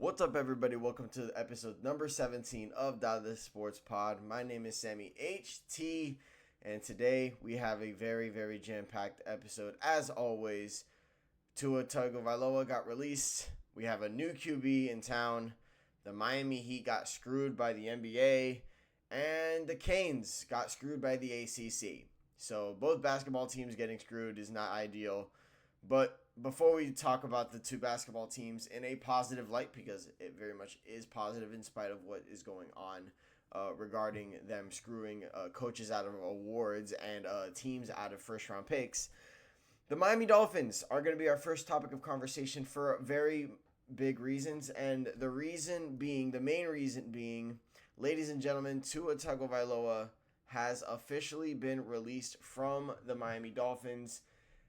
What's up, everybody? Welcome to episode number 17 of Dada Sports Pod. My name is Sammy HT, and today we have a very jam-packed episode. As always, Tua Tagovailoa got released. We have a new QB in town. The Miami Heat got screwed by the NBA, and the Canes got screwed by the ACC. So both basketball teams getting screwed is not ideal. But before we talk about the two basketball teams in a positive light, because it very much is positive in spite of what is going on regarding them screwing coaches out of awards and teams out of first-round picks, the Miami Dolphins are going to be our first topic of conversation for very big reasons. And the main reason being, ladies and gentlemen, Tua Tagovailoa has officially been released from the Miami Dolphins.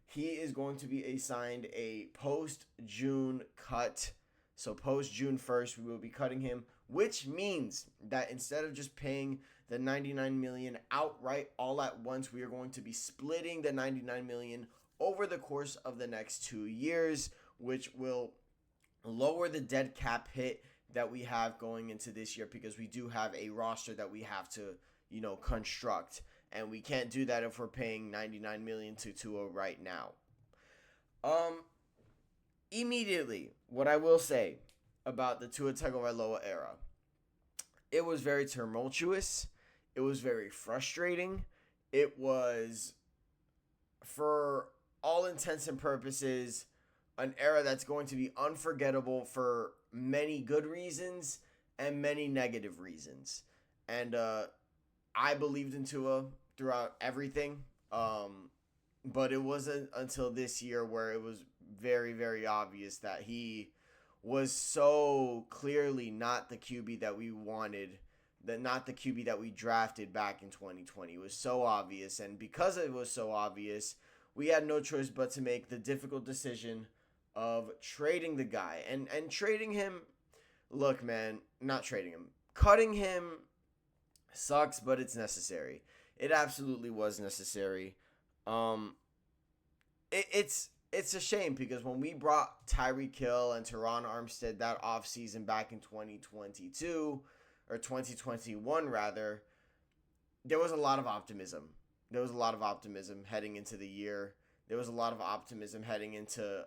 He is going to be assigned a post-June cut. So post-June 1st, we will be cutting him, which means that instead of just paying the $99 million outright all at once, we are going to be splitting the $99 million over the course of the next 2 years, which will lower the dead cap hit that we have going into this year, because we do have a roster that we have to, construct. And we can't do that if we're paying $99 million to Tua right now. Immediately, what I will say about the Tua Tagovailoa era, it was very tumultuous. It was very frustrating. It was, for all intents and purposes, an era that's going to be unforgettable for many good reasons and many negative reasons. And I believed in Tua throughout everything, but it wasn't until this year where it was very obvious that he was so clearly not the QB that we wanted, not the QB that we drafted back in 2020. It was so obvious, and because it was so obvious, we had no choice but to make the difficult decision of trading the guy. And trading him, look, man, not trading him, cutting him sucks, but it's necessary. It absolutely was necessary. It's a shame, because when we brought Tyreek Hill and Teron Armstead that offseason back in 2022, or 2021 rather, there was a lot of optimism. There was a lot of optimism heading into the year. There was a lot of optimism heading into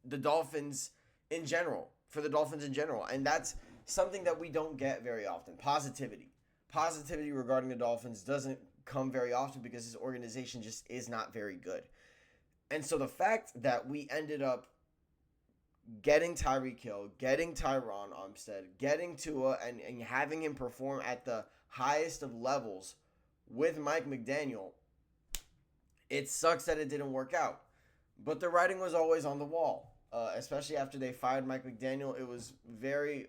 the Dolphins in general, for the Dolphins in general. And that's something that we don't get very often. Positivity regarding the Dolphins doesn't come very often, because this organization just is not very good. And so the fact that we ended up getting Tyreek Hill, getting Tyron Armstead, getting Tua, and having him perform at the highest of levels with Mike McDaniel, it sucks that it didn't work out. But the writing was always on the wall. Especially after they fired Mike McDaniel, it was very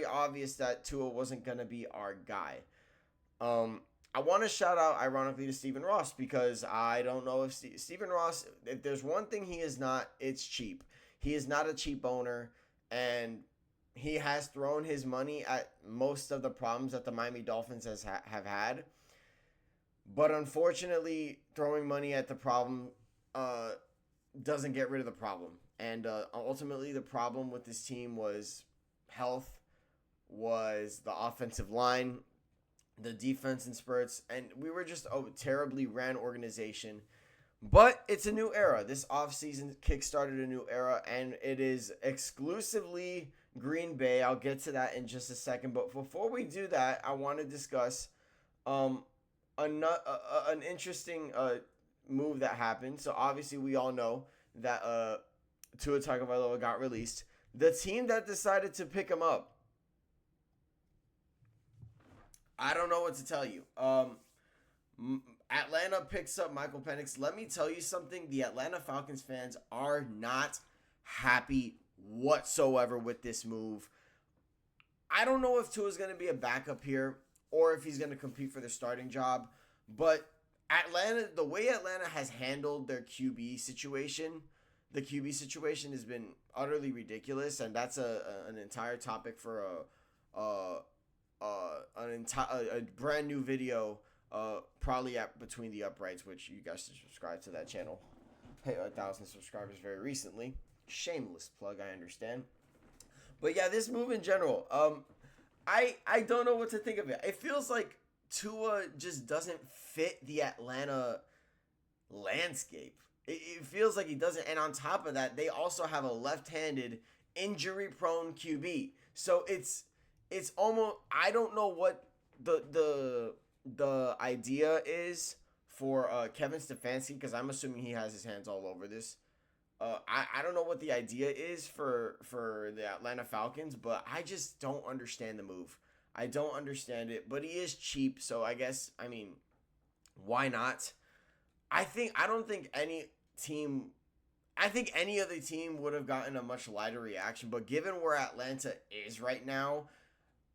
obvious that Tua wasn't going to be our guy. I want to shout out, ironically, to Stephen Ross, because I don't know if Stephen Ross, if there's one thing he is not, it's cheap. He is not a cheap owner, and he has thrown his money at most of the problems that the Miami Dolphins have had. But unfortunately, throwing money at the problem doesn't get rid of the problem. And ultimately, the problem with this team was health, was the offensive line, the defense in spurts, and we were just a terribly ran organization. But it's a new era. This offseason kickstarted a new era, and it is exclusively Green Bay. I'll get to that in just a second. But before we do that, I want to discuss an interesting move that happened. So obviously we all know that Tua Tagovailoa got released. The team that decided to pick him up, I don't know what to tell you. Atlanta picks up Michael Penix. Let me tell you something. The Atlanta Falcons fans are not happy whatsoever with this move. I don't know if Tua's going to be a backup here or if he's going to compete for the starting job, but Atlanta, the way Atlanta has handled their QB situation, the QB situation has been utterly ridiculous, and that's an entire topic for a brand new video, probably at Between the Uprights, which you guys should subscribe to that channel. hit 1,000 subscribers very recently. Shameless plug, I understand. But yeah, this move in general, I don't know what to think of it. It feels like Tua just doesn't fit the Atlanta landscape. It feels like he doesn't. And on top of that, they also have a left-handed, injury-prone QB. So it's almost, I don't know what the idea is for Kevin Stefanski, because I'm assuming he has his hands all over this. I don't know what the idea is for the Atlanta Falcons, but I just don't understand the move. I don't understand it, but he is cheap, so I guess, I mean, why not? I don't think any other team would have gotten a much lighter reaction, but given where Atlanta is right now,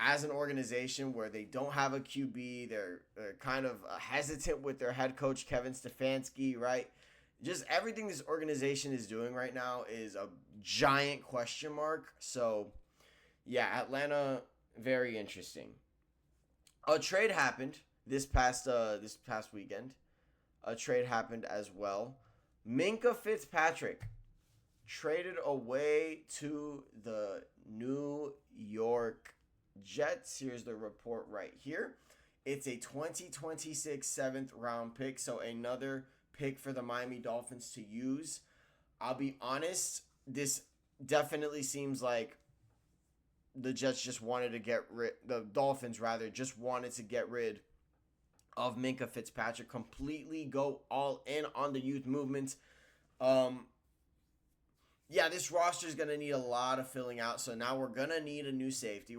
as an organization where they don't have a QB, they're kind of hesitant with their head coach, Kevin Stefanski, right? Just everything this organization is doing right now is a giant question mark. So, yeah, Atlanta, very interesting. A trade happened this past weekend. A trade happened as well. Minkah Fitzpatrick traded away to the New York Jets. Here's the report right here. It's a 2026 7th round pick, so another pick for the Miami Dolphins to use. I'll be honest, this definitely seems like the Jets just wanted to the Dolphins rather, just wanted to get rid of Minkah Fitzpatrick, completely go all in on the youth movement. Yeah, this roster is going to need a lot of filling out. So now we're going to need a new safety.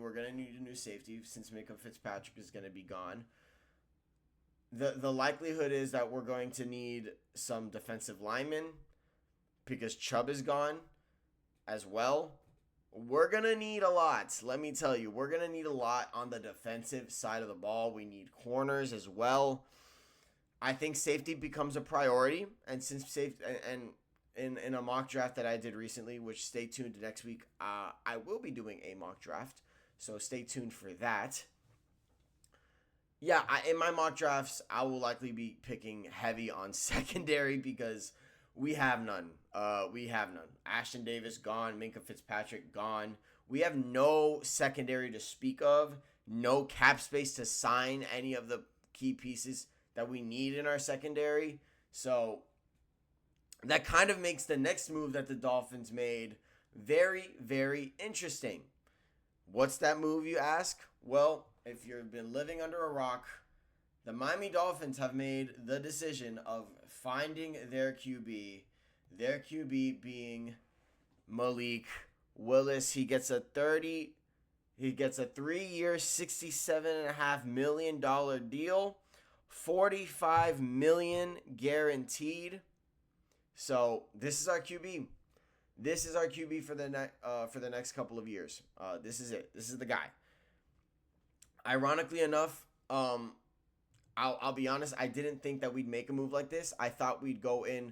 Since Minkah Fitzpatrick is going to be gone. The likelihood is that we're going to need some defensive linemen because Chubb is gone as well. We're going to need a lot. Let me tell you, we're going to need a lot on the defensive side of the ball. We need corners as well. I think safety becomes a priority. And since safety, and in a mock draft that I did recently, which stay tuned to next week, I will be doing a mock draft. So stay tuned for that. Yeah, in my mock drafts, I will likely be picking heavy on secondary because we have none. Ashton Davis gone. Minkah Fitzpatrick gone. We have no secondary to speak of. No cap space to sign any of the key pieces that we need in our secondary. So that kind of makes the next move that the Dolphins made very, very interesting. What's that move, you ask? Well, if you've been living under a rock, the Miami Dolphins have made the decision of finding their QB. Their QB being Malik Willis. He gets a 3-year, $67.5 million deal, $45 million guaranteed. So this is our QB. This is our QB for the next couple of years. This is it. This is the guy. Ironically enough, I'll be honest, I didn't think that we'd make a move like this. I thought we'd go in.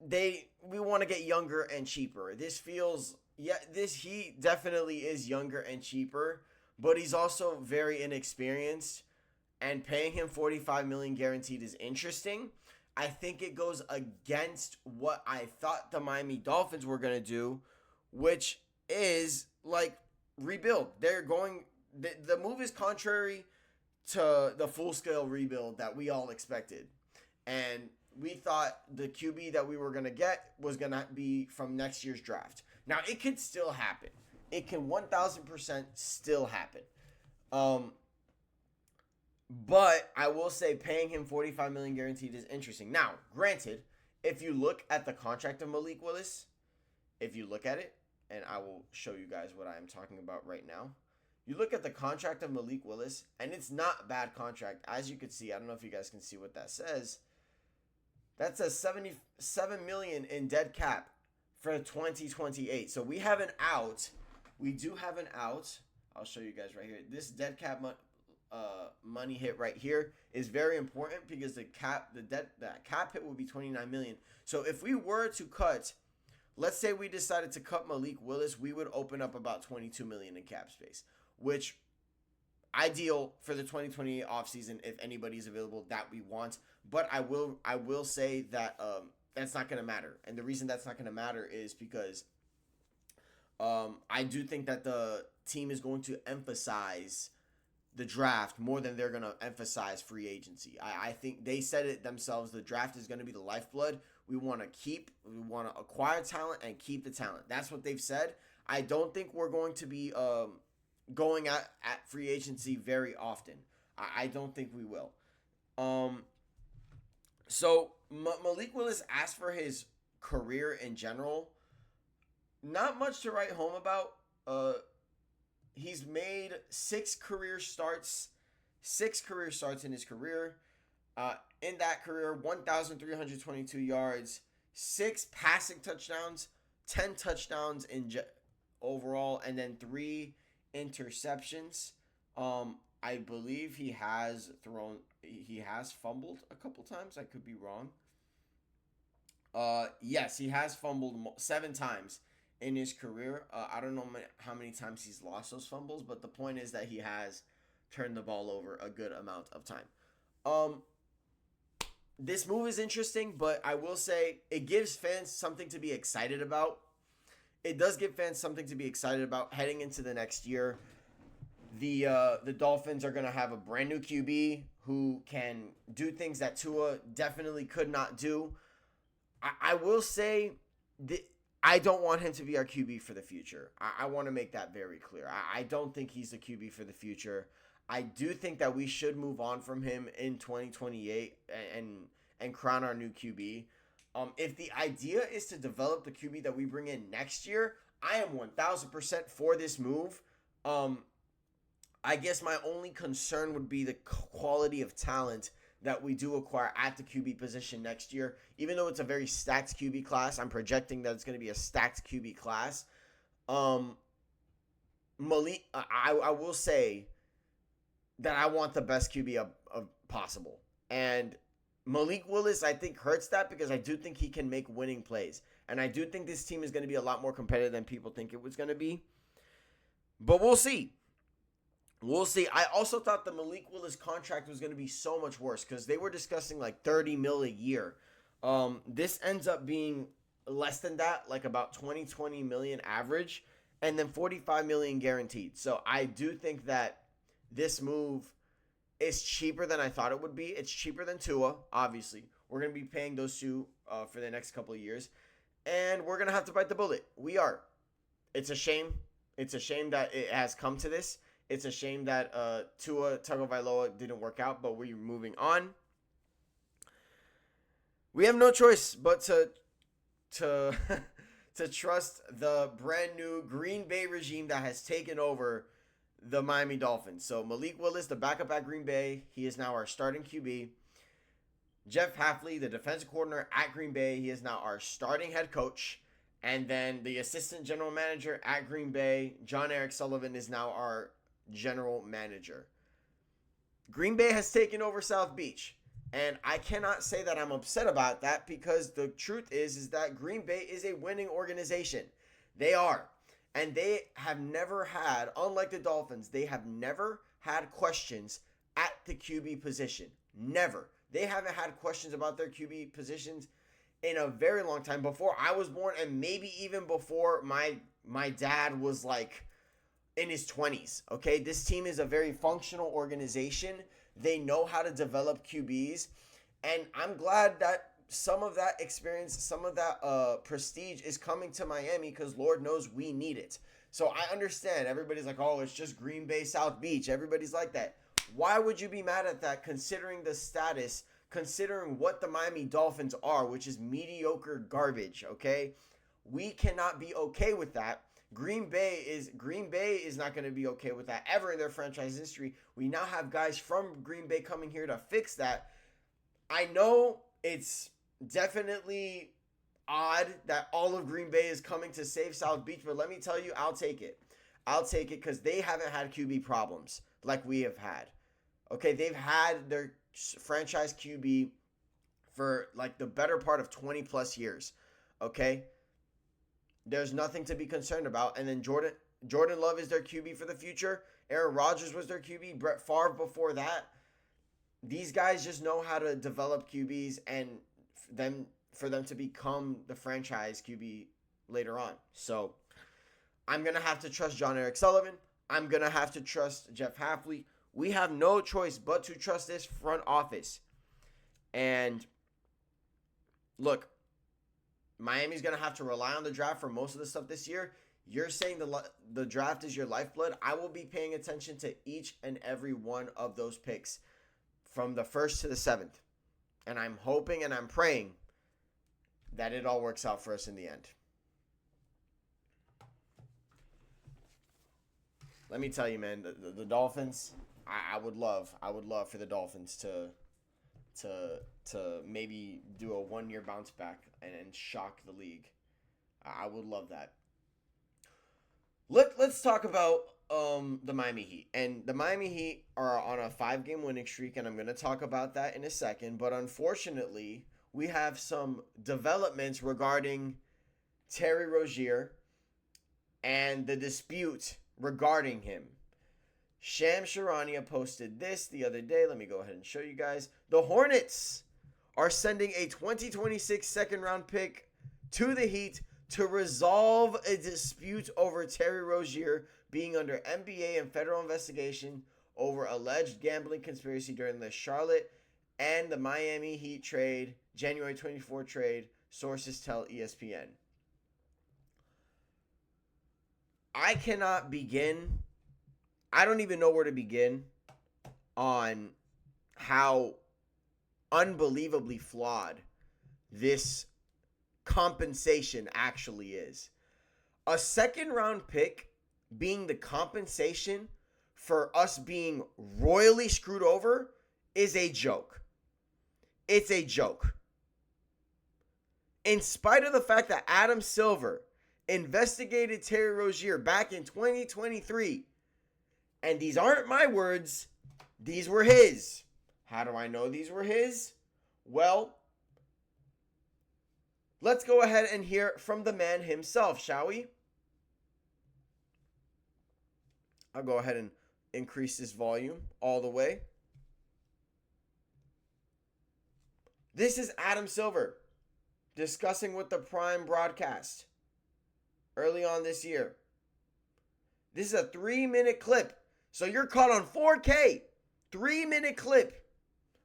We want to get younger and cheaper. He definitely is younger and cheaper, but he's also very inexperienced, and paying him $45 million guaranteed is interesting. I think it goes against what I thought the Miami Dolphins were going to do, which is like rebuild. The move is contrary to the full-scale rebuild that we all expected. And we thought the QB that we were going to get was going to be from next year's draft. Now, it could still happen. It can 1,000% still happen. But I will say paying him $45 million guaranteed is interesting. Now, granted, if you look at the contract of Malik Willis, if you look at it, and I will show you guys what I am talking about right now. You look at the contract of Malik Willis, and it's not a bad contract. As you can see, I don't know if you guys can see what that says. That says $77 million in dead cap for 2028. So we have an out. We do have an out. I'll show you guys right here. This dead cap money hit right here is very important because the cap hit will be $29 million. So if we were to cut, let's say we decided to cut Malik Willis, we would open up about $22 million in cap space, which ideal for the 2028 offseason if anybody's available that we want. But I will say that that's not going to matter. And the reason that's not going to matter is because I do think that the team is going to emphasize the draft more than they're going to emphasize free agency. I think they said it themselves. The draft is going to be the lifeblood. We want to acquire talent and keep the talent. That's what they've said. I don't think we're going to be going at free agency very often. I don't think we will. So Malik Willis asked for his career in general. Not much to write home about. He's made 6 career starts in his career. In that career, 1,322 yards, 6 passing touchdowns, 10 touchdowns overall, and then 3 interceptions. I believe he has fumbled a couple times. I could be wrong. Yes, he has fumbled 7 times in his career. I don't know how many times he's lost those fumbles, but the point is that he has turned the ball over a good amount of time. This move is interesting, but I will say it gives fans something to be excited about. It does give fans something to be excited about heading into the next year. The Dolphins are going to have a brand new QB who can do things that Tua definitely could not do. I will say I don't want him to be our QB for the future. I want to make that very clear. I don't think he's the QB for the future. I do think that we should move on from him in 2028 and crown our new QB. If the idea is to develop the QB that we bring in next year, I am 1,000% for this move. I guess my only concern would be the quality of talent that we do acquire at the QB position next year. Even though it's a very stacked QB class, I'm projecting that it's going to be a stacked QB class. Malik, I will say that I want the best QB of possible. And Malik Willis, I think, hurts that because I do think he can make winning plays. And I do think this team is going to be a lot more competitive than people think it was going to be. But we'll see. We'll see. I also thought the Malik Willis contract was going to be so much worse because they were discussing like $30 million a year. This ends up being less than that, like about $20 million average, and then $45 million guaranteed. So I do think that this move is cheaper than I thought it would be. It's cheaper than Tua, obviously. We're going to be paying those two for the next couple of years, and we're going to have to bite the bullet. We are. It's a shame. It's a shame that it has come to this. It's a shame that Tua Tagovailoa didn't work out, but we're moving on. We have no choice but to to trust the brand new Green Bay regime that has taken over the Miami Dolphins. So Malik Willis, the backup at Green Bay, he is now our starting QB. Jeff Hafley, the defensive coordinator at Green Bay, he is now our starting head coach. And then the assistant general manager at Green Bay, John Eric Sullivan, is now our general manager. Green Bay has taken over South Beach. And I cannot say that I'm upset about that because the truth is that Green Bay is a winning organization. They are. And they have never had, unlike the Dolphins, they have never had questions at the QB position. Never. They haven't had questions about their QB positions in a very long time. Before I was born, and maybe even before my dad was like in his 20s. Okay, this team is a very functional organization. They know how to develop QBs. And I'm glad that some of that experience, some of that prestige is coming to Miami because Lord knows we need it. So I understand. Everybody's like, oh, it's just Green Bay, South Beach. Everybody's like that. Why would you be mad at that considering the status, considering what the Miami Dolphins are, which is mediocre garbage, okay? We cannot be okay with that. Green Bay is not going to be okay with that ever in their franchise history. We now have guys from Green Bay coming here to fix that. I know it's definitely odd that all of Green Bay is coming to save South Beach, but let me tell you, I'll take it. I'll take it because they haven't had QB problems like we have had. Okay, they've had their franchise QB for like the better part of 20 plus years. Okay? There's nothing to be concerned about. And then Jordan Love is their QB for the future. Aaron Rodgers was their QB. Brett Favre before that. These guys just know how to develop QBs, and them for them to become the franchise QB later on. So I'm going to have to trust John Eric Sullivan. I'm going to have to trust Jeff Hafley. We have no choice but to trust this front office. And look, Miami's going to have to rely on the draft for most of the stuff this year. You're saying the draft is your lifeblood. I will be paying attention to each and every one of those picks from the 1st to the 7th. And I'm hoping and I'm praying that it all works out for us in the end. Let me tell you, man, the Dolphins, I would love for the Dolphins to maybe do a 1-year bounce back and shock the league. I would love that. Let's talk about the Miami Heat. And the Miami Heat are on a 5-game winning streak, and I'm going to talk about that in a second. But unfortunately, we have some developments regarding Terry Rozier and the dispute regarding him. Shams Charania posted this the other day. Let me go ahead and show you guys. The Hornets are sending a 2026 second-round pick to the Heat to resolve a dispute over Terry Rozier being under NBA and federal investigation over alleged gambling conspiracy during the Charlotte and the Miami Heat trade, January 24 trade, sources tell ESPN. I cannot begin. I don't even know where to begin on how unbelievably flawed this compensation actually is. A second-round pick being the compensation for us being royally screwed over is a joke. It's a joke. In spite of the fact that Adam Silver investigated Terry Rozier back in 2023, and these aren't my words, these were his. How do I know these were his? Well, let's go ahead and hear from the man himself, shall we? I'll go ahead and increase this volume all the way. This is Adam Silver discussing with the Prime broadcast early on this year. This is a 3-minute clip. So you're caught on 4K. 3-minute clip.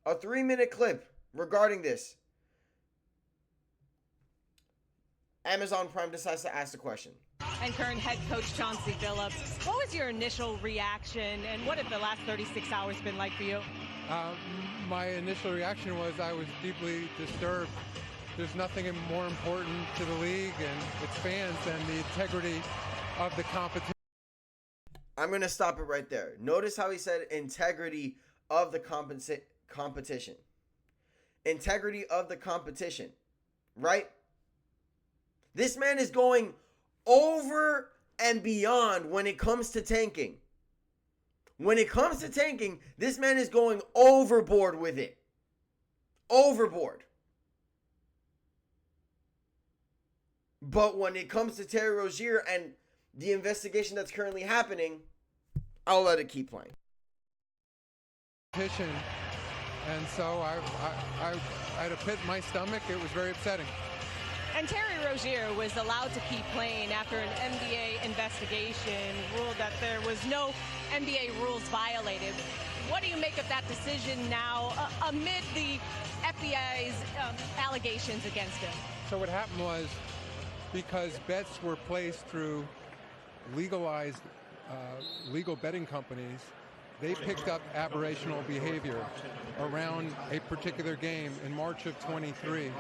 A 3-minute clip regarding this. Amazon Prime decides to ask the question. And current head coach Chauncey Billups, what was your initial reaction and what have the last 36 hours been like for you? My initial reaction was I was deeply disturbed. There's nothing more important to the league and its fans than the integrity of the competition. I'm going to stop it right there. Notice how he said integrity of the competition. Integrity of the competition, right? This man is going over and beyond when it comes to tanking. When it comes to tanking, this man is going overboard with it. Overboard. But when it comes to Terry Rozier and the investigation that's currently happening, I'll let it keep playing. And so I had a pit in my stomach. It was very upsetting. And Terry Rozier was allowed to keep playing after an NBA investigation ruled that there was no NBA rules violated. What do you make of that decision now amid the FBI's allegations against him? So what happened was, because bets were placed through legalized legal betting companies, they picked up aberrational behavior around a particular game in March of 23.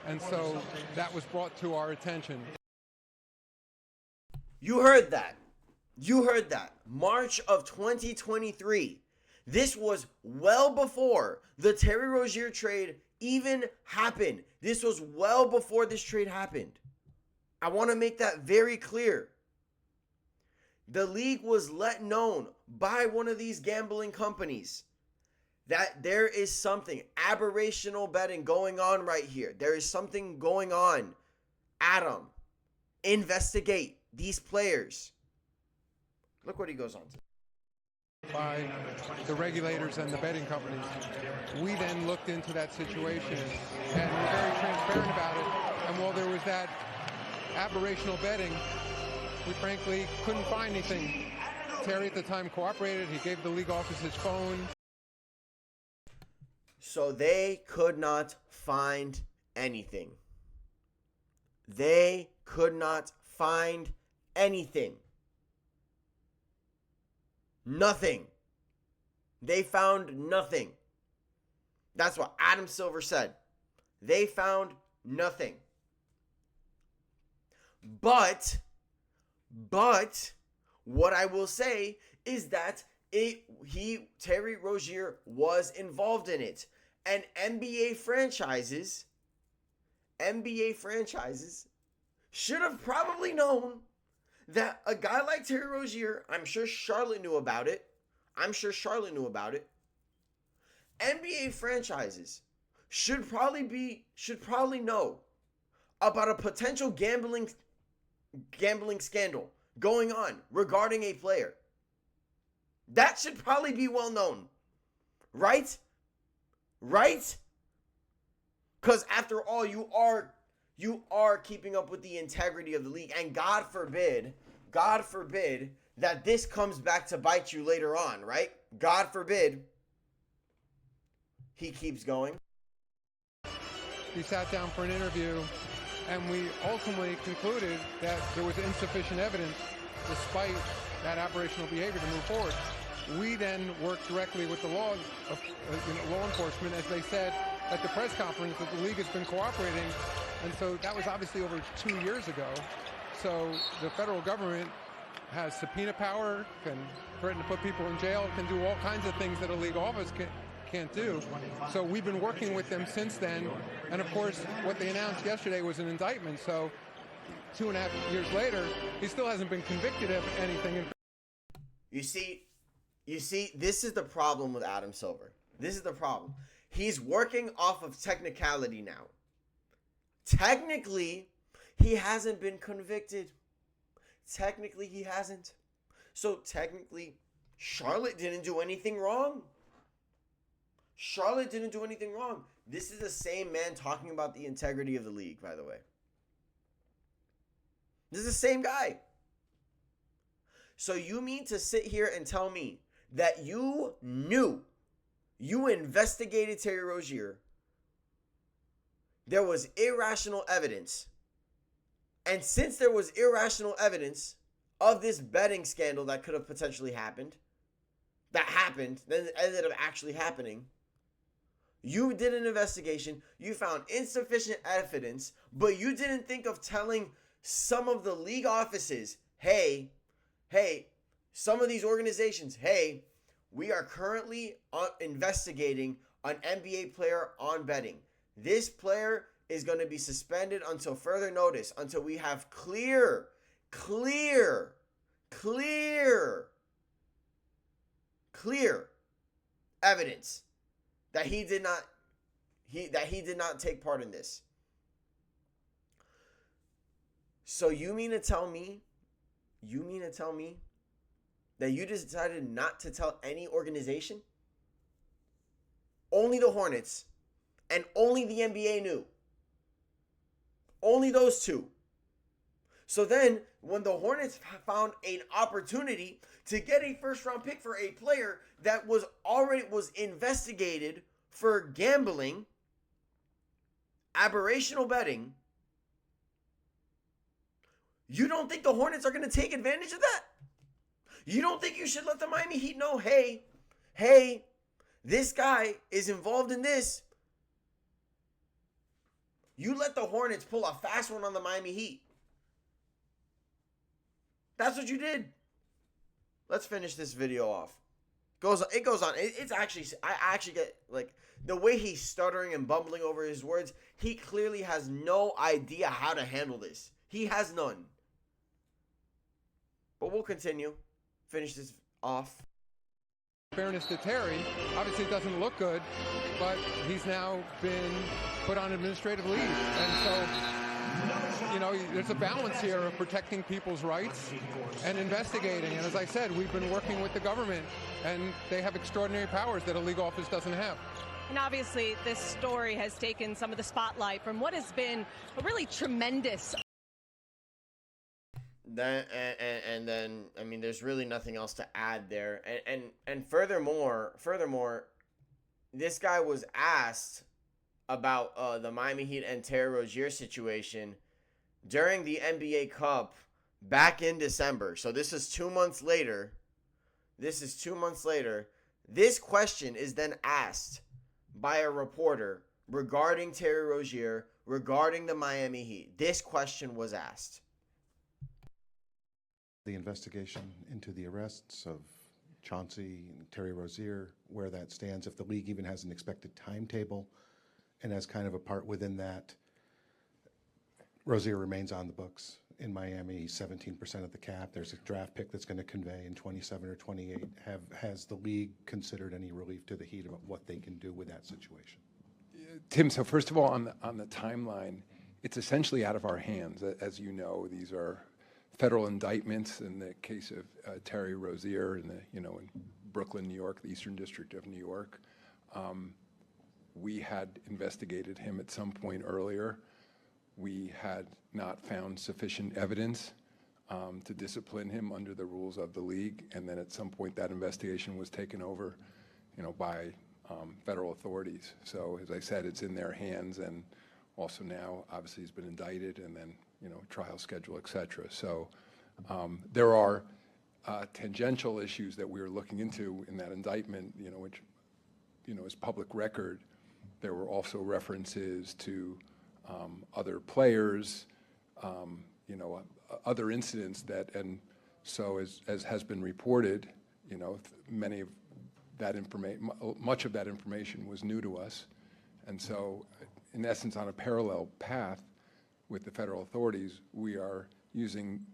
And so that was brought to our attention. You heard that. You heard that. March of 2023. This was well before the Terry Rozier trade even happened. This was well before this trade happened. I want to make that very clear. The league was let known by one of these gambling companies that there is something aberrational betting going on right here. There is something going on. Adam, investigate these players. Look what he goes on to. by the regulators and the betting companies. We then looked into that situation and were very transparent about it. And while there was that aberrational betting, we frankly couldn't find anything. Terry at the time cooperated. He gave the league office his phone. So they could not find anything. They could not find anything. Nothing. They found nothing. That's what Adam Silver said. They found nothing. But what I will say is that Terry Rozier was involved in it. And NBA franchises should have probably known that a guy like Terry Rozier, I'm sure Charlotte knew about it. NBA franchises should probably know about a potential gambling scandal going on regarding a player. That should probably be well known. Right? Because after all, you are keeping up with the integrity of the league. And God forbid that this comes back to bite you later on, right? God forbid. He keeps going. He sat down for an interview, and we ultimately concluded that there was insufficient evidence, despite that aberrational behavior, to move forward. We then worked directly with the law enforcement, as they said at the press conference, that the league has been cooperating. And so that was obviously over 2 years ago. So the federal government has subpoena power, can threaten to put people in jail, can do all kinds of things that a league office can't do. So we've been working with them since then. And of course, what they announced yesterday was an indictment. So 2.5 years later, he still hasn't been convicted of anything. You see, this is the problem with Adam Silver. This is the problem. He's working off of technicality now. Technically, he hasn't been convicted. Technically, he hasn't. So technically, Charlotte didn't do anything wrong. This is the same man talking about the integrity of the league, by the way. This is the same guy. So you mean to sit here and tell me that you investigated Terry Rozier, there was irrational evidence, and since there was irrational evidence of this betting scandal that could have potentially happened, that ended up actually happening, you did an investigation, you found insufficient evidence, but you didn't think of telling some of the league offices, hey, some of these organizations, hey, we are currently investigating an NBA player on betting. This player is going to be suspended until further notice, until we have clear evidence that he did not take part in this. So you mean to tell me that you decided not to tell any organization? Only the Hornets and only the NBA knew. Only those two. So then, when the Hornets found an opportunity to get a first-round pick for a player that was investigated for gambling, aberrational betting, you don't think the Hornets are going to take advantage of that? You don't think you should let the Miami Heat know, hey, this guy is involved in this? You let the Hornets pull a fast one on the Miami Heat. That's what you did. Let's finish this video off. It goes on. It's actually, I actually get, like, the way he's stuttering and bumbling over his words, he clearly has no idea how to handle this. He has none. But we'll continue. Finish this off. Fairness to Terry, obviously it doesn't look good, but he's now been put on administrative leave. And so, there's a balance here of protecting people's rights and investigating. And as I said, we've been working with the government and they have extraordinary powers that a league office doesn't have. And obviously, this story has taken some of the spotlight from what has been a really tremendous. Then and then I mean, there's really nothing else to add there. And furthermore, this guy was asked about the Miami Heat and Terry Rozier situation during the NBA Cup back in December. So this is 2 months later. This question is then asked by a reporter regarding Terry Rozier, regarding the Miami Heat. This question was asked. The investigation into the arrests of Chauncey and Terry Rozier, where that stands, if the league even has an expected timetable, and as kind of a part within that, Rozier remains on the books in Miami. He's 17% of the cap. There's a draft pick that's going to convey in 27 or 28. Has the league considered any relief to the Heat about what they can do with that situation? Tim, so first of all, on the timeline, it's essentially out of our hands. As you know, these are federal indictments in the case of Terry Rozier in in Brooklyn, New York, the Eastern District of New York. We had investigated him at some point earlier. We had not found sufficient evidence to discipline him under the rules of the league, and then at some point that investigation was taken over, by federal authorities. So as I said, it's in their hands, and also now obviously he's been indicted, and then trial schedule, et cetera. So there are tangential issues that we were looking into in that indictment, which is public record. There were also references to other players, other incidents and so as has been reported, many of that information, much of that information was new to us, and so in essence, on a parallel path with the federal authorities, we are using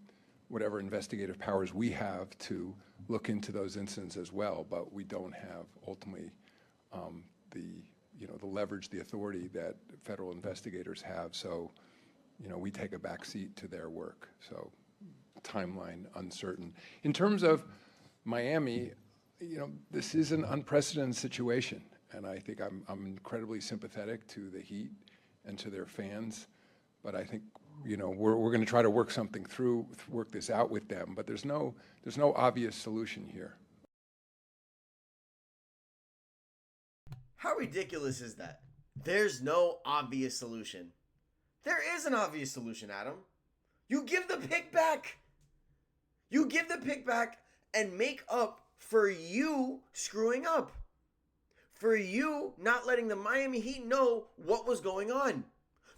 whatever investigative powers we have to look into those incidents as well, but we don't have ultimately the leverage, the authority that federal investigators have. So, we take a back seat to their work. So, timeline uncertain. In terms of Miami, this is an unprecedented situation, and I think I'm incredibly sympathetic to the Heat and to their fans. But I think we're going to try to work this out with them. But there's no obvious solution here. How ridiculous is that? There's no obvious solution. There is an obvious solution, Adam. You give the pick back. You give the pick back and make up for you screwing up. For you not letting the Miami Heat know what was going on.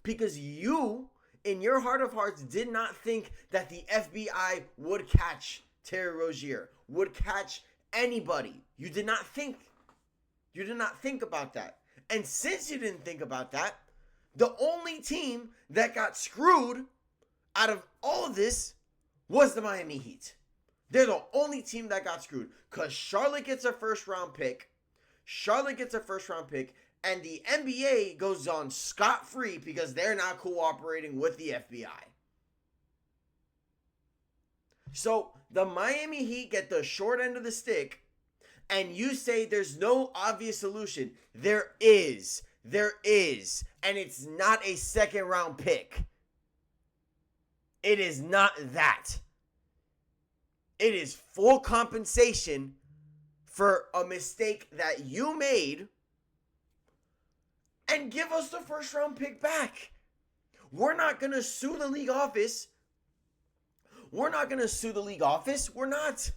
Because you, in your heart of hearts, did not think that the FBI would catch Terry Rozier, would catch anybody. You did not think. You did not think about that. And since you didn't think about that, the only team that got screwed out of all of this was the Miami Heat. They're the only team that got screwed because Charlotte gets a first-round pick. And the NBA goes on scot-free because they're not cooperating with the FBI. So the Miami Heat get the short end of the stick, and you say there's no obvious solution. There is. And it's not a second-round pick. It is not that. It is full compensation for a mistake that you made, and give us the first round pick back. We're not going to sue the league office. We're not.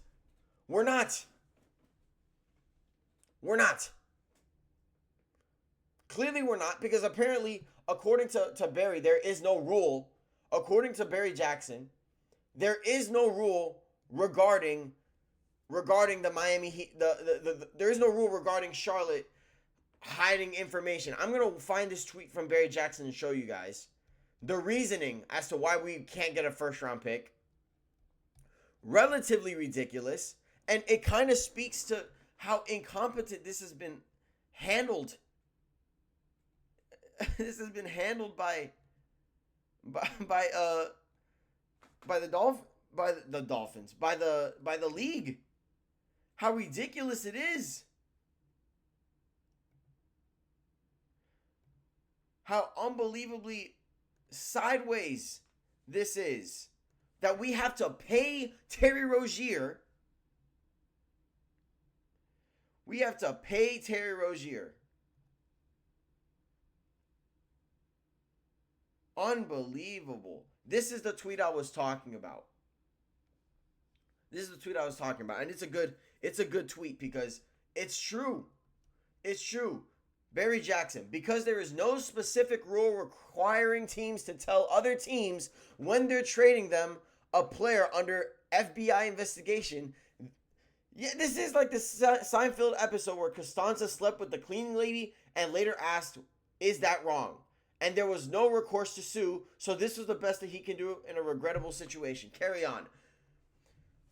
Clearly we're not, because apparently, according to Barry, there is no rule. According to Barry Jackson, there is no rule regarding the Miami Heat. There is no rule regarding Charlotte hiding information. I'm going to find this tweet from Barry Jackson and show you guys the reasoning as to why we can't get a first round pick. Relatively ridiculous, and it kind of speaks to how incompetent this has been handled. This has been handled by the Dolphins, by the league. how ridiculous it is. How unbelievably sideways this is. That we have to pay Terry Rozier. We have to pay Terry Rozier. Unbelievable. This is the tweet I was talking about. And it's a good tweet because it's true. It's true. Barry Jackson, because there is no specific rule requiring teams to tell other teams when they're trading them a player under FBI investigation. Yeah, this is like the Seinfeld episode where Costanza slept with the cleaning lady and later asked, is that wrong? And there was no recourse to sue, so this was the best that he can do in a regrettable situation. Carry on.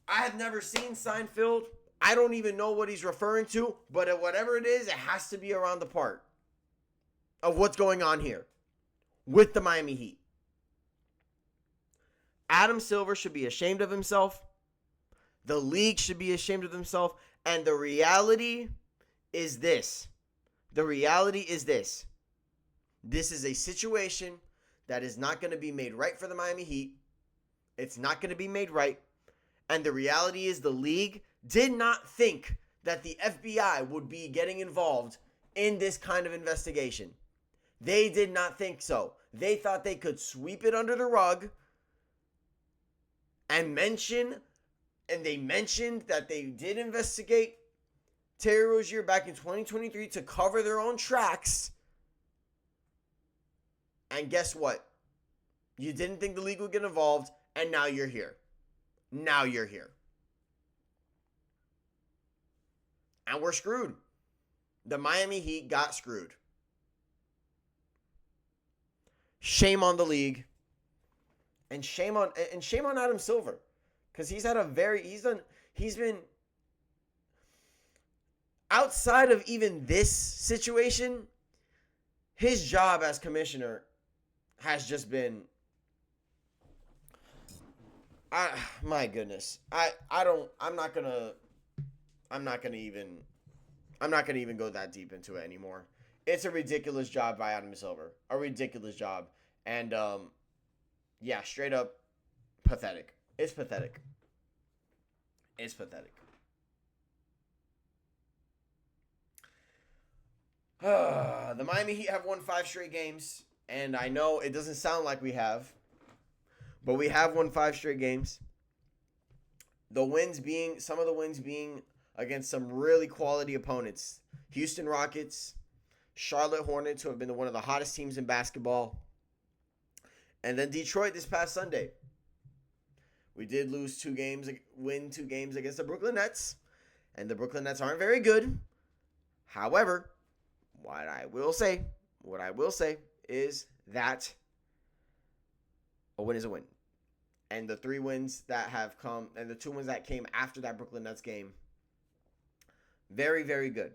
I have never seen Seinfeld. I don't even know what he's referring to, but whatever it is, it has to be around the part of what's going on here with the Miami Heat. Adam Silver should be ashamed of himself. The league should be ashamed of himself. And the reality is this. This is a situation that is not going to be made right for the Miami Heat. It's not going to be made right. And the reality is the league did not think that the FBI would be getting involved in this kind of investigation. They did not think so. They thought they could sweep it under the rug and they mentioned that they did investigate Terry Rozier back in 2023 to cover their own tracks. And guess what? You didn't think the league would get involved, and now you're here. And we're screwed. The Miami Heat got screwed. Shame on the league. And shame on Adam Silver. Because he's been outside of even this situation, his job as commissioner has just been, my goodness. I'm not gonna even go that deep into it anymore. It's a ridiculous job by Adam Silver. A ridiculous job. And yeah, straight up pathetic. It's pathetic. The Miami Heat have won 5 straight games. And I know it doesn't sound like we have. But we have won 5 straight games. Some of the wins being against some really quality opponents. Houston Rockets, Charlotte Hornets, who have been one of the hottest teams in basketball. And then Detroit this past Sunday. We did win 2 games against the Brooklyn Nets. And the Brooklyn Nets aren't very good. However, what I will say is that a win is a win. And the 3 wins that have come, and the 2 wins that came after that Brooklyn Nets game, very, very good.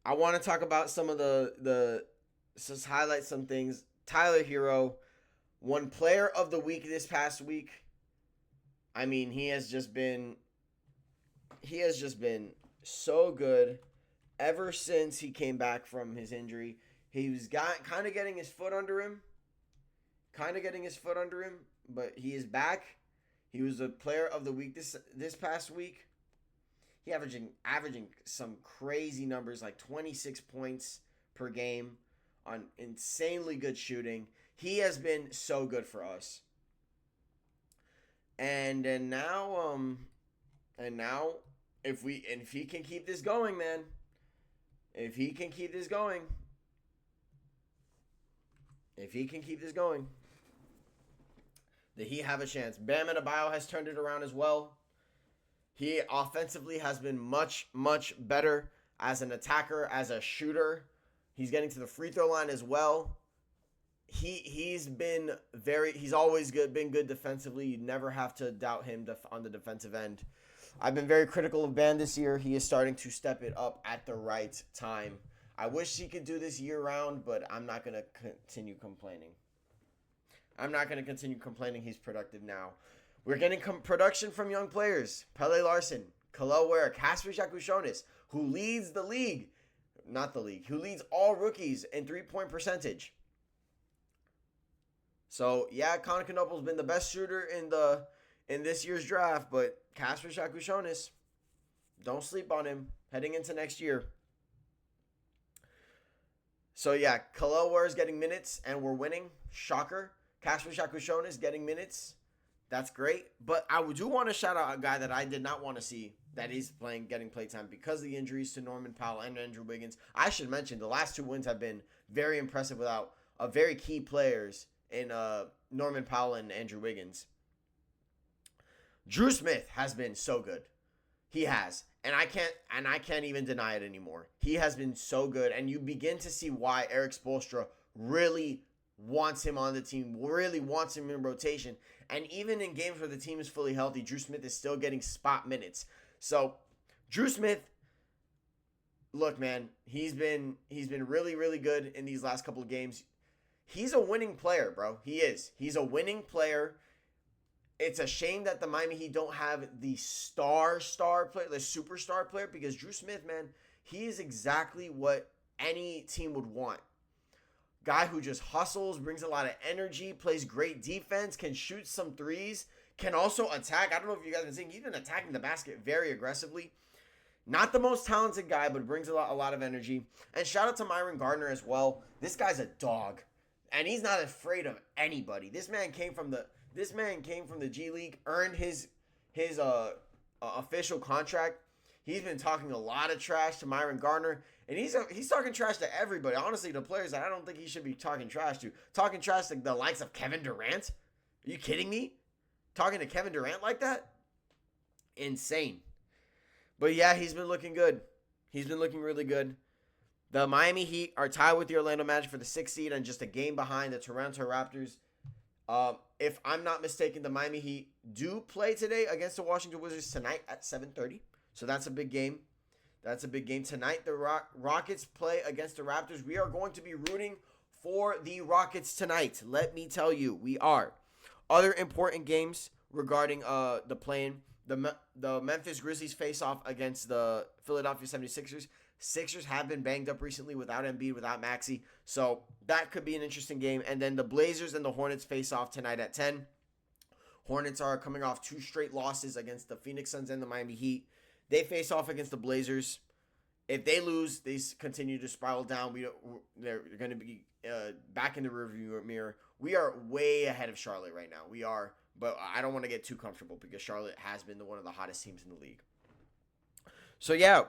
I want to talk about some of just highlight some things. Tyler Hero won Player of the Week this past week. I mean, he has just been so good ever since he came back from his injury. He was kind of getting his foot under him. But he is back. He was a Player of the Week this past week. He averaging some crazy numbers, like 26 points per game on insanely good shooting. He has been so good for us. And now if he can keep this going, man. If he can keep this going, the Heat have a chance. Bam Adebayo has turned it around as well. He offensively has been much, much better as an attacker, as a shooter. He's getting to the free throw line as well. He's always been good defensively. You never have to doubt him on the defensive end. I've been very critical of Bam this year. He is starting to step it up at the right time. I wish he could do this year round, but I'm not going to continue complaining. He's productive now. We're getting production from young players. Pele Larson Kel'el Ware, Casper Jakushonis, who leads the league, who leads all rookies in three-point percentage. So, yeah, Connor Knopel's been the best shooter in this year's draft, but Casper Jakushonis, don't sleep on him heading into next year. So, yeah, Kel'el Ware is getting minutes, and we're winning. Shocker. Casper Jakushonis getting minutes. That's great. But I do want to shout out a guy that I did not want to see that is getting playtime because of the injuries to Norman Powell and Andrew Wiggins. I should mention the last 2 wins have been very impressive without very key players in Norman Powell and Andrew Wiggins. Drew Smith has been so good. He has. And I can't even deny it anymore. He has been so good. And you begin to see why Eric Spoelstra really wants him on the team, really wants him in rotation. And even in games where the team is fully healthy, Drew Smith is still getting spot minutes. So, Drew Smith, look, man, he's been really, really good in these last couple of games. He's a winning player, bro. He is. He's a winning player. It's a shame that the Miami Heat don't have the star player, the superstar player, because Drew Smith, man, he is exactly what any team would want. Guy who just hustles, brings a lot of energy, plays great defense, can shoot some threes, can also attack. I don't know if you guys have been seeing, he's been attacking the basket very aggressively. Not the most talented guy, but brings a lot of energy. And shout out to Myron Gardner as well. This guy's a dog, and he's not afraid of anybody. This man came from the G League, earned his official contract. He's been talking a lot of trash to Myron Gardner, and he's talking trash to everybody. Honestly, the players that I don't think he should be talking trash to. Talking trash to the likes of Kevin Durant. Are you kidding me? Talking to Kevin Durant like that? Insane. But yeah, he's been looking good. He's been looking really good. The Miami Heat are tied with the Orlando Magic for the 6th seed and just a game behind the Toronto Raptors. If I'm not mistaken, the Miami Heat do play today against the Washington Wizards tonight at 7:30. So that's a big game. That's a big game. Tonight, the Rockets play against the Raptors. We are going to be rooting for the Rockets tonight. Let me tell you, we are. Other important games regarding the play-in. The Memphis Grizzlies face off against the Philadelphia 76ers. Sixers have been banged up recently without Embiid, without Maxey. So that could be an interesting game. And then the Blazers and the Hornets face off tonight at 10. Hornets are coming off 2 straight losses against the Phoenix Suns and the Miami Heat. They face off against the Blazers. If they lose, they continue to spiral down. They're going to be back in the rearview mirror. We are way ahead of Charlotte right now. We are, but I don't want to get too comfortable because Charlotte has been one of the hottest teams in the league. So yeah,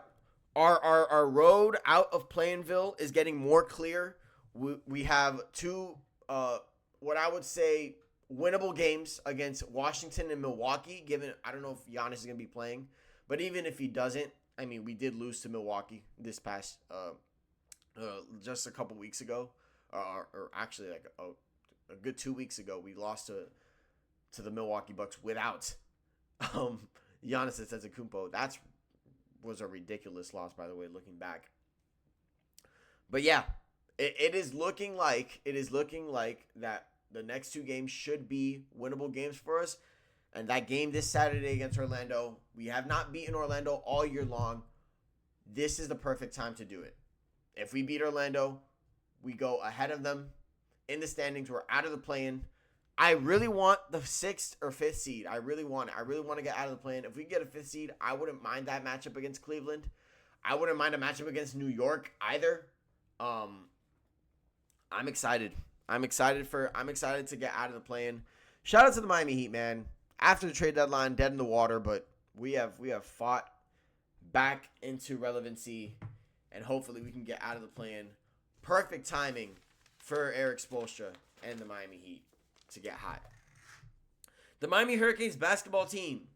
our road out of Plainville is getting more clear. We have 2, what I would say, winnable games against Washington and Milwaukee. Given I don't know if Giannis is going to be playing. But even if he doesn't, I mean, we did lose to Milwaukee this past, just a couple weeks ago, or actually like a good 2 weeks ago. We lost to the Milwaukee Bucks without Giannis Antetokounmpo. That was a ridiculous loss, by the way, looking back. But yeah, it is looking like that the next 2 games should be winnable games for us. And that game this Saturday against Orlando, we have not beaten Orlando all year long. This is the perfect time to do it. If we beat Orlando, we go ahead of them in the standings. We're out of the play-in. I really want the 6th or 5th seed. I really want it. I really want to get out of the play-in. If we get a 5th seed, I wouldn't mind that matchup against Cleveland. I wouldn't mind a matchup against New York either. I'm excited. I'm excited to get out of the play-in. Shout out to the Miami Heat, man. After the trade deadline, dead in the water, but we have fought back into relevancy, and hopefully we can get out of the play-in. Perfect timing for Eric Spoelstra and the Miami Heat to get hot. The Miami Hurricanes basketball team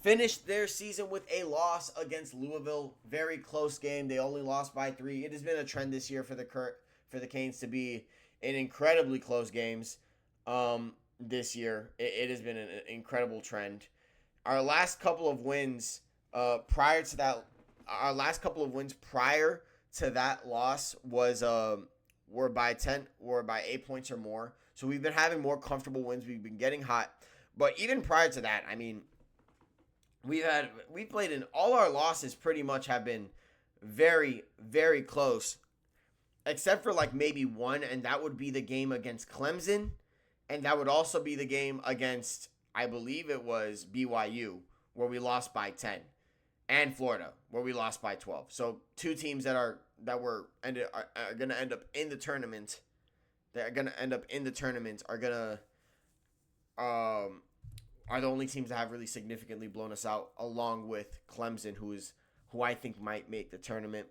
finished their season with a loss against Louisville. Very close game. They only lost by 3. It has been a trend this year for the Canes to be in incredibly close games. This year, it has been an incredible trend. Our last couple of wins prior to that loss were by 8 points or more. So we've been having more comfortable wins. We've been getting hot. But even prior to that, I mean, we played in all our losses pretty much have been very, very close, except for like maybe one, and that would be the game against Clemson, and that would also be the game against, I believe it was BYU, where we lost by 10, and Florida, where we lost by 12. So two teams that are going to end up in the tournament. Are the only teams that have really significantly blown us out, along with Clemson, who I think might make the tournament.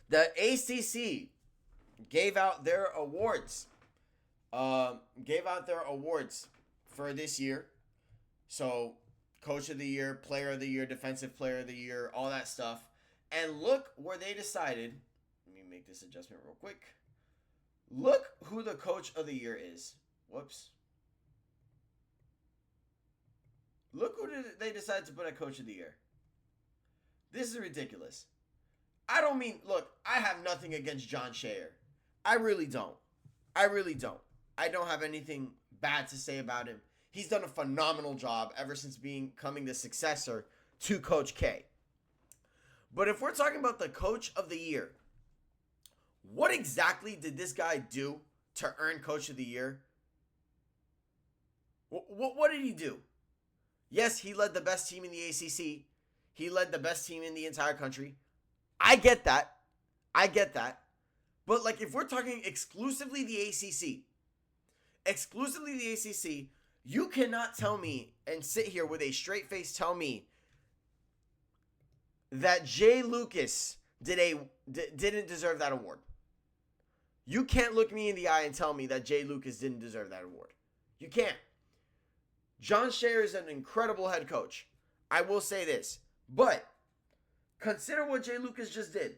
The ACC gave out their awards. For this year. So, Coach of the Year, Player of the Year, Defensive Player of the Year, all that stuff. And look where they decided. Let me make this adjustment real quick. Look who the Coach of the Year is. Whoops. Look who they decided to put at Coach of the Year. This is ridiculous. I have nothing against John Scheyer. I really don't. I don't have anything bad to say about him. He's done a phenomenal job ever since becoming the successor to Coach K. But if we're talking about the Coach of the Year, what exactly did this guy do to earn Coach of the Year? What did he do? Yes, he led the best team in the ACC. He led the best team in the entire country. I get that. But like, if we're talking exclusively the ACC, you cannot tell me and sit here with a straight face tell me that Jay Lucas didn't deserve that award. You can't look me in the eye and tell me that Jay Lucas didn't deserve that award. You can't. John Scheyer is an incredible head coach. I will say this. But consider what Jay Lucas just did.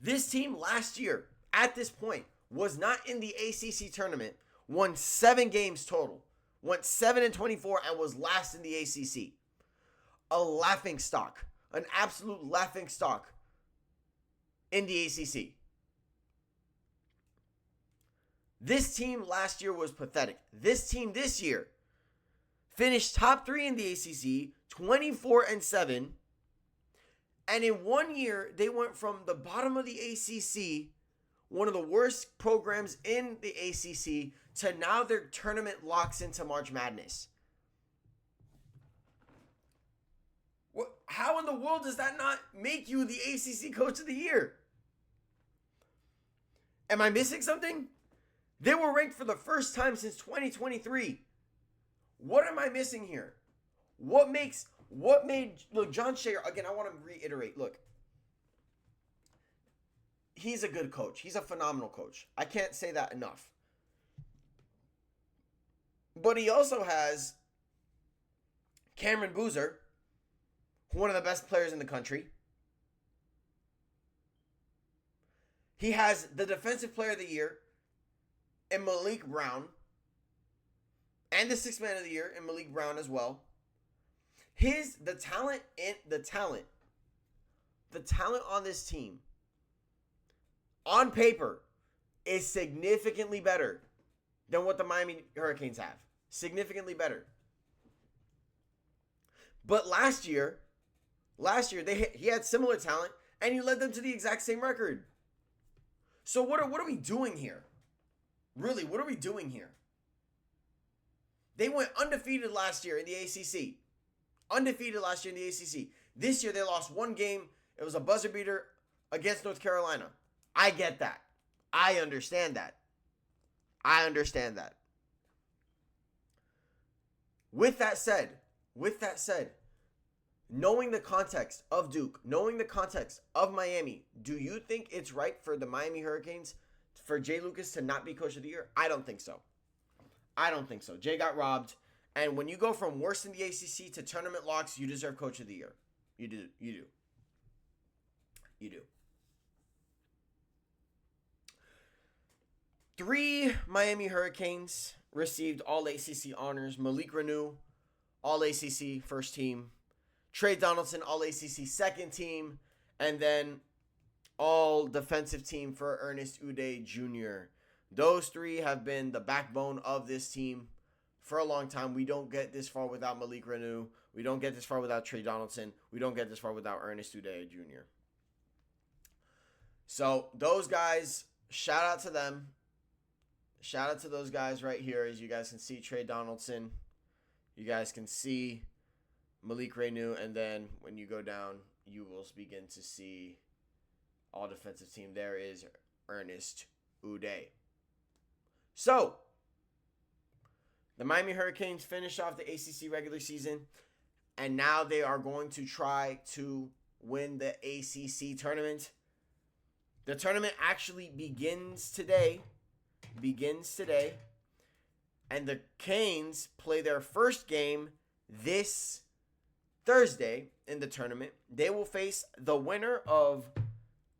This team last year, at this point, was not in the ACC tournament, won 7 games total, went 7-24, and was last in the ACC. A laughing stock, an absolute laughing stock in the ACC. This team last year was pathetic. This team this year finished top 3 in the ACC, 24-7. And in 1 year, they went from the bottom of the ACC, one of the worst programs in the ACC, to now their tournament locks into March Madness. How in the world does that not make you the ACC Coach of the Year? Am I missing something? They were ranked for the first time since 2023. What am I missing here? What made John Scheyer, again, I want to reiterate, look, he's a good coach. He's a phenomenal coach. I can't say that enough. But he also has Cameron Boozer, one of the best players in the country. He has the Defensive Player of the Year in Malik Brown, and the Sixth Man of the Year in Malik Brown as well. The talent on this team, on paper, is significantly better than what the Miami Hurricanes have. Significantly better. But last year he had similar talent, and he led them to the exact same record. So what are we doing here? Really, what are we doing here? They went undefeated last year in the ACC. This year they lost 1 game. It was a buzzer beater against North Carolina. I get that. I understand that. With that said, knowing the context of Duke, knowing the context of Miami, do you think it's right for the Miami Hurricanes, for Jay Lucas to not be Coach of the Year? I don't think so. Jay got robbed. And when you go from worst in the ACC to tournament locks, you deserve Coach of the Year. You do. 3 Miami Hurricanes received All-ACC honors. Malik Renew, All-ACC first team. Trey Donaldson, All-ACC second team. And then All-Defensive team for Ernest Uday Jr. Those 3 have been the backbone of this team for a long time. We don't get this far without Malik Renew. We don't get this far without Trey Donaldson. We don't get this far without Ernest Udeh Jr. So those guys, shout out to them. Shout out to those guys right here. As you guys can see, Trey Donaldson. You guys can see Malik Renew. And then when you go down, you will begin to see all defensive team. There is Ernest Udeh. So, the Miami Hurricanes finish off the ACC regular season. And now they are going to try to win the ACC tournament. The tournament actually begins today. And the Canes play their first game this Thursday in the tournament. They will face the winner of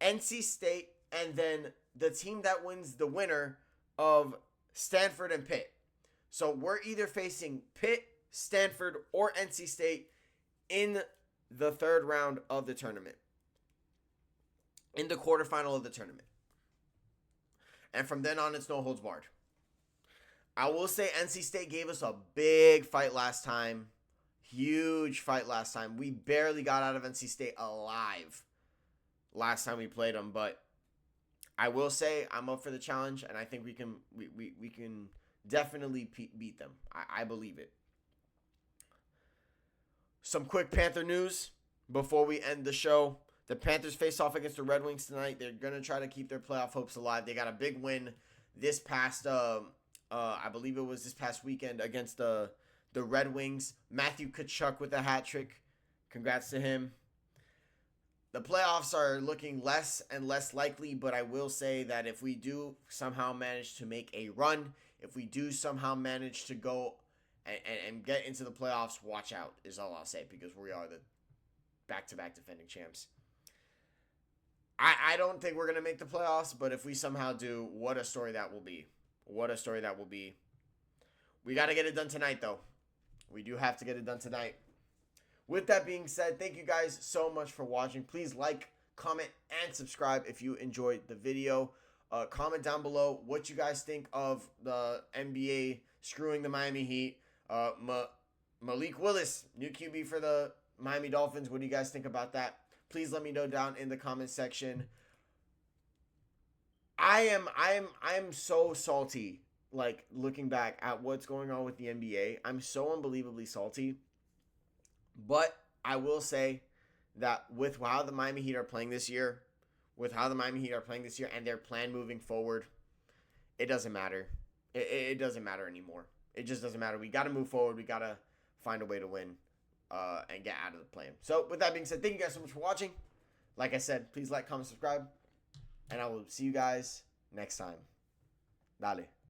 NC State and then the team that wins the winner of Stanford and Pitt. So we're either facing Pitt, Stanford, or NC State in the third round of the tournament. In the quarterfinal of the tournament. And from then on, it's no holds barred. I will say NC State gave us a big fight last time. Huge fight last time. We barely got out of NC State alive last time we played them. But I will say I'm up for the challenge, and I think we can definitely beat them. I believe it. Some quick Panther news before we end the show. The Panthers face off against the Red Wings tonight. They're going to try to keep their playoff hopes alive. They got a big win this past, I believe it was this past weekend against the Red Wings. Matthew Tkachuk with a hat trick. Congrats to him. The playoffs are looking less and less likely, but I will say that if we do somehow manage to make a run, if we do somehow manage to go and get into the playoffs, watch out is all I'll say, because we are the back-to-back defending champs. I don't think we're going to make the playoffs, but if we somehow do, what a story that will be. What a story that will be. We got to get it done tonight, though. We do have to get it done tonight. With that being said, thank you guys so much for watching. Please like, comment, and subscribe if you enjoyed the video. Comment down below what you guys think of the NBA screwing the Miami Heat. Malik Willis, new QB for the Miami Dolphins. What do you guys think about that? Please let me know down in the comment section. I am so salty, like, looking back at what's going on with the NBA. I'm so unbelievably salty. But I will say that with how the Miami Heat are playing this year, and their plan moving forward, it doesn't matter. It doesn't matter anymore. It just doesn't matter. We got to move forward. We got to find a way to win. And get out of the plan. So, with that being said, thank you guys so much for watching. Like I said, please like, comment, subscribe. And I will see you guys next time. Dale.